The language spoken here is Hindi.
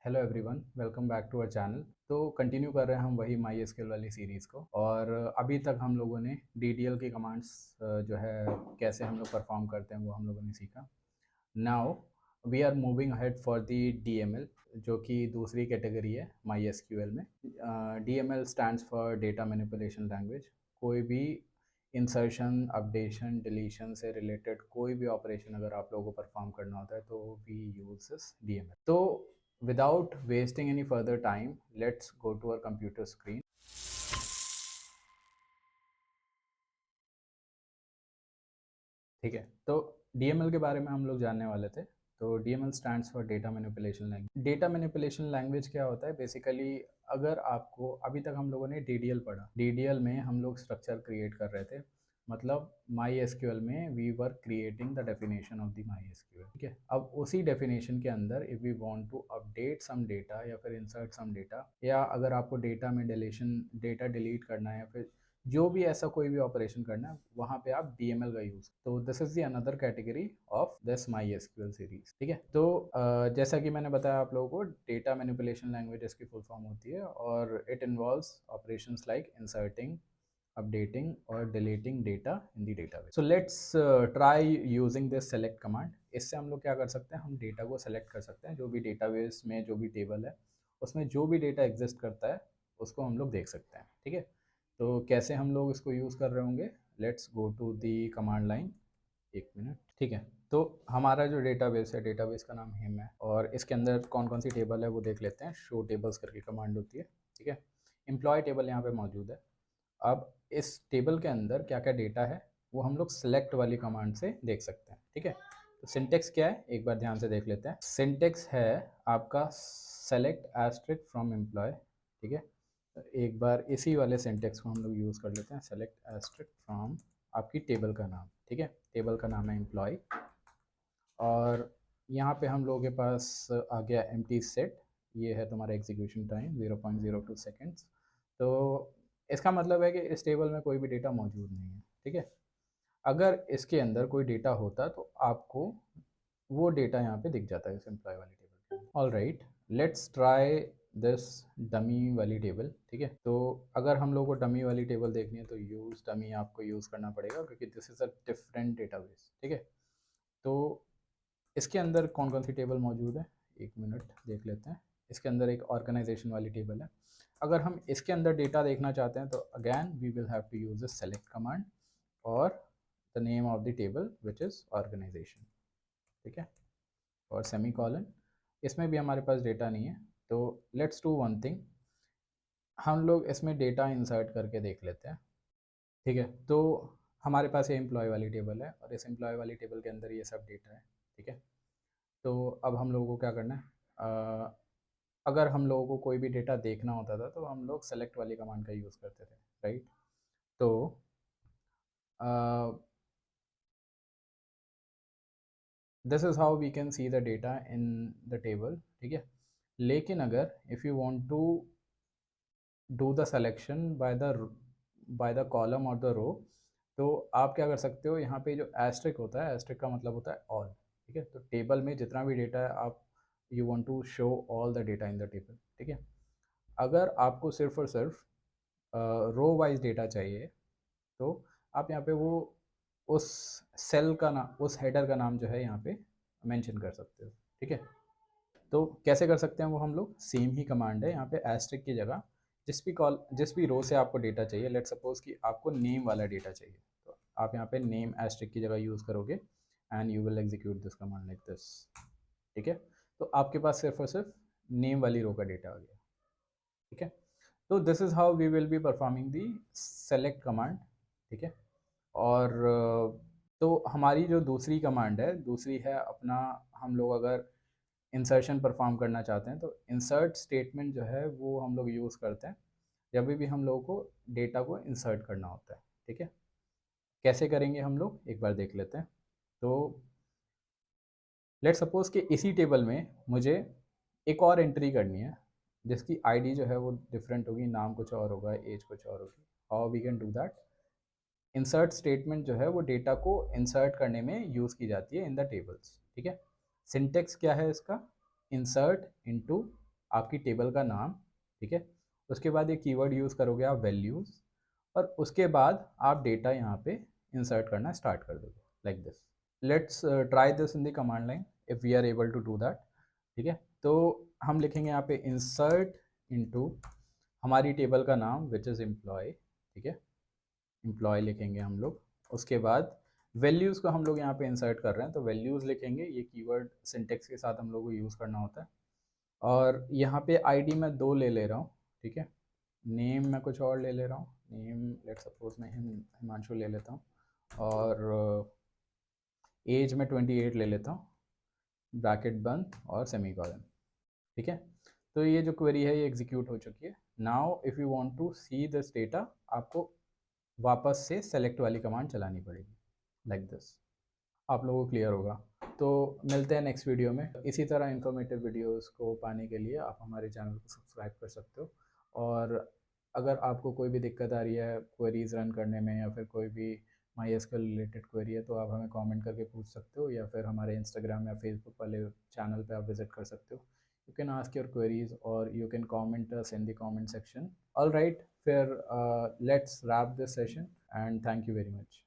Hello everyone, welcome back to our channel. तो कंटिन्यू कर रहे हैं हम वही माई एसक्यूएल वाली सीरीज़ को। और अभी तक हम लोगों ने डीडीएल की कमांड्स जो है कैसे हम लोग परफॉर्म करते हैं वो हम लोगों ने सीखा। Now we are moving ahead for the DML, जो कि दूसरी कैटेगरी है माई एसक्यूएल में। DML stands for data manipulation language. कोई भी इंसर्शन, अपडेशन, डिलीशन से रिलेटेड कोई भी ऑपरेशन अगर आप लोगों को परफॉर्म करना होता है तो वी यूज दिस डीएमएल। तो without wasting any further time, let's go to our computer screen. ठीक है, तो डीएमएल के बारे में हम लोग जानने वाले थे। तो DML stands for data manipulation language. Data manipulation language क्या होता है बेसिकली? अगर आपको अभी तक हम लोगों ने डीडीएल पढ़ा, डीडीएल में हम लोग स्ट्रक्चर क्रिएट कर रहे थे। मतलब माई एसक्यूएल में we were creating the definition of the my SQL. ठीक है, अब उसी डेफिनेशन के अंदर if we want to update some data या फिर इंसर्ट सम डेटा, या अगर आपको डेटा में डिलीशन, डेटा डिलीट करना है या फिर जो भी ऐसा कोई भी ऑपरेशन करना है, वहाँ पे आप डीएमएल का यूज़। तो this is the another category of this my SQL series. ठीक है, तो जैसा कि मैंने बताया आप लोगों को, डेटा मैनिपुलेशन लैंग्वेज इसकी फुल फॉर्म होती है और it involves operations like inserting, updating और deleting data in the database. So let's try using this select command. इससे हम लोग क्या कर सकते हैं, हम डेटा को सेलेक्ट कर सकते हैं। जो भी डेटाबेस में जो भी टेबल है उसमें जो भी डेटा एग्जिस्ट करता है उसको हम लोग देख सकते हैं। ठीक है, तो कैसे हम लोग इसको यूज़ कर रहे होंगे? Let's go to the command line. एक मिनट। ठीक है, तो हमारा जो डेटाबेस है, डेटाबेस का नाम हिम है और इसके अंदर कौन कौन सी टेबल है वो देख लेते हैं। शो टेबल्स करके कमांड होती है। ठीक है, एम्प्लॉय टेबल यहाँ पे मौजूद है। अब इस टेबल के अंदर क्या क्या डेटा है वो हम लोग सेलेक्ट वाली कमांड से देख सकते हैं। ठीक है, तो सिंटेक्स क्या है एक बार ध्यान से देख लेते हैं। सिंटेक्स है आपका सेलेक्ट एस्ट्रिक फ्रॉम एम्प्लॉय। ठीक है, तो एक बार इसी वाले सिंटेक्स को हम लोग यूज़ कर लेते हैं। सेलेक्ट एस्ट्रिक फ्रॉम आपकी टेबल का नाम। ठीक है, टेबल का नाम है एम्प्लॉय और यहाँ पे हम लोगों के पास आ गया एम्प्टी सेट। ये है तुम्हारा एग्जीक्यूशन टाइम 0.02 सेकेंड्स। तो इसका मतलब है कि इस टेबल में कोई भी डेटा मौजूद नहीं है। ठीक है, अगर इसके अंदर कोई डेटा होता तो आपको वो डेटा यहाँ पे दिख जाता है इस एम्प्लॉय वाली टेबल के। All right, let's try this dummy वाली टेबल। ठीक है, तो अगर हम लोग को डमी वाली टेबल देखनी है तो यूज़ डमी आपको यूज़ करना पड़ेगा क्योंकि this is a different database. ठीक है, तो इसके अंदर कौन कौन सी टेबल मौजूद है एक मिनट देख लेते हैं। इसके अंदर एक ऑर्गेनाइजेशन वाली टेबल है। अगर हम इसके अंदर डेटा देखना चाहते हैं तो again we will have to use this select command और the name of the table which is organisation. ठीक है, और सेमी कॉलन। इसमें भी हमारे पास डेटा नहीं है तो लेट्स डू वन थिंग, हम लोग इसमें डेटा इंसर्ट करके देख लेते हैं। ठीक है, तो हमारे पास ये एम्प्लॉय वाली टेबल है और इस एम्प्लॉय वाली टेबल के अंदर ये सब डेटा है। ठीक है, तो अब हम लोगों को क्या करना है, अगर हम लोगों को कोई भी डेटा देखना होता था तो हम लोग सेलेक्ट वाली कमांड का यूज़ करते थे। राइट, तो this is how we can see the data in the table. ठीक है, लेकिन अगर if you want to do the selection by the column और द रो, तो आप क्या कर सकते हो, यहाँ पे जो एस्ट्रिक होता है, एस्ट्रिक का मतलब होता है ऑल। ठीक है, तो टेबल में जितना भी डेटा है आप you want to show all the data in the table. ठीक है, अगर आपको सिर्फ और सिर्फ रो वाइज डेटा चाहिए तो आप यहाँ पे वो उस सेल का नाम, उस हेडर का नाम जो है यहाँ पे मेंशन कर सकते हो। ठीक है, तो कैसे कर सकते हैं वो हम लोग, सेम ही कमांड है। यहाँ पे एस्ट्रिक की जगह जिस भी रो से आपको डेटा चाहिए, लेट सपोज कि आपको नेम वाला डेटा चाहिए, तो आप यहाँ पे नेम एस्ट्रिक की जगह यूज़ करोगे and you will execute this command like this. ठीक है, तो आपके पास सिर्फ और सिर्फ नेम वाली रो का डेटा आ गया। ठीक है, तो this is how we will be performing the select command. ठीक है, और तो हमारी जो दूसरी कमांड है, दूसरी है अपना, हम लोग अगर इंसर्शन परफॉर्म करना चाहते हैं तो इंसर्ट स्टेटमेंट जो है वो हम लोग यूज़ करते हैं जब भी हम लोगों को डेटा को इंसर्ट करना होता है। ठीक है, कैसे करेंगे हम लोग एक बार देख लेते हैं। तो लेट सपोज कि इसी टेबल में मुझे एक और एंट्री करनी है जिसकी आईडी जो है वो डिफरेंट होगी, नाम कुछ और होगा, एज कुछ और होगी। How we can do that? Insert statement जो है वो डेटा को इंसर्ट करने में यूज़ की जाती है इन द टेबल्स। ठीक है, सिंटेक्स क्या है इसका? इंसर्ट इनटू आपकी टेबल का नाम, ठीक है। उसके बाद ये कीवर्ड यूज़ करोगे आप वैल्यूज़, और उसके बाद आप डेटा यहाँ पे इंसर्ट करना स्टार्ट कर दोगे like this. Let's try this in the command line if we are able to do that, ठीक है। तो हम लिखेंगे यहाँ पे इंसर्ट इनटू हमारी टेबल का नाम विच इज़ एम्प्लॉय, ठीक है, एम्प्लॉय लिखेंगे हम लोग। उसके बाद वैल्यूज़ को हम लोग यहाँ पे इंसर्ट कर रहे हैं, तो वैल्यूज़ लिखेंगे, ये कीवर्ड सिंटेक्स के साथ हम लोग को यूज़ करना होता है। और यहाँ पे आईडी मैं 2 ले रहा हूँ, ठीक है। नेम मैं कुछ और ले रहा हूँ, नेम लेट सपोज मैं हिमांशु ले लेता हूँ, और एज में 28 ले लेता हूँ, ब्रैकेट बंद और सेमीकोलन, ठीक है। तो ये जो क्वेरी है ये एग्जीक्यूट हो चुकी है। Now if you want to see this data, आपको वापस से सेलेक्ट वाली कमांड चलानी पड़ेगी लाइक दिस। आप लोगों को क्लियर होगा। तो मिलते हैं नेक्स्ट वीडियो में। इसी तरह इन्फॉर्मेटिव वीडियोस को पाने के लिए आप हमारे चैनल को सब्सक्राइब कर सकते हो। और अगर आपको कोई भी दिक्कत आ रही है क्वेरीज रन करने में, या फिर कोई भी माई एसक्यूएल रिलेटेड क्वेरी है, तो आप हमें कमेंट करके पूछ सकते हो, या फिर हमारे इंस्टाग्राम या फेसबुक वाले चैनल पे आप विजिट कर सकते हो। You can ask your queries और you can comment us in the comment section. All right, फिर let's wrap this session and thank you very much.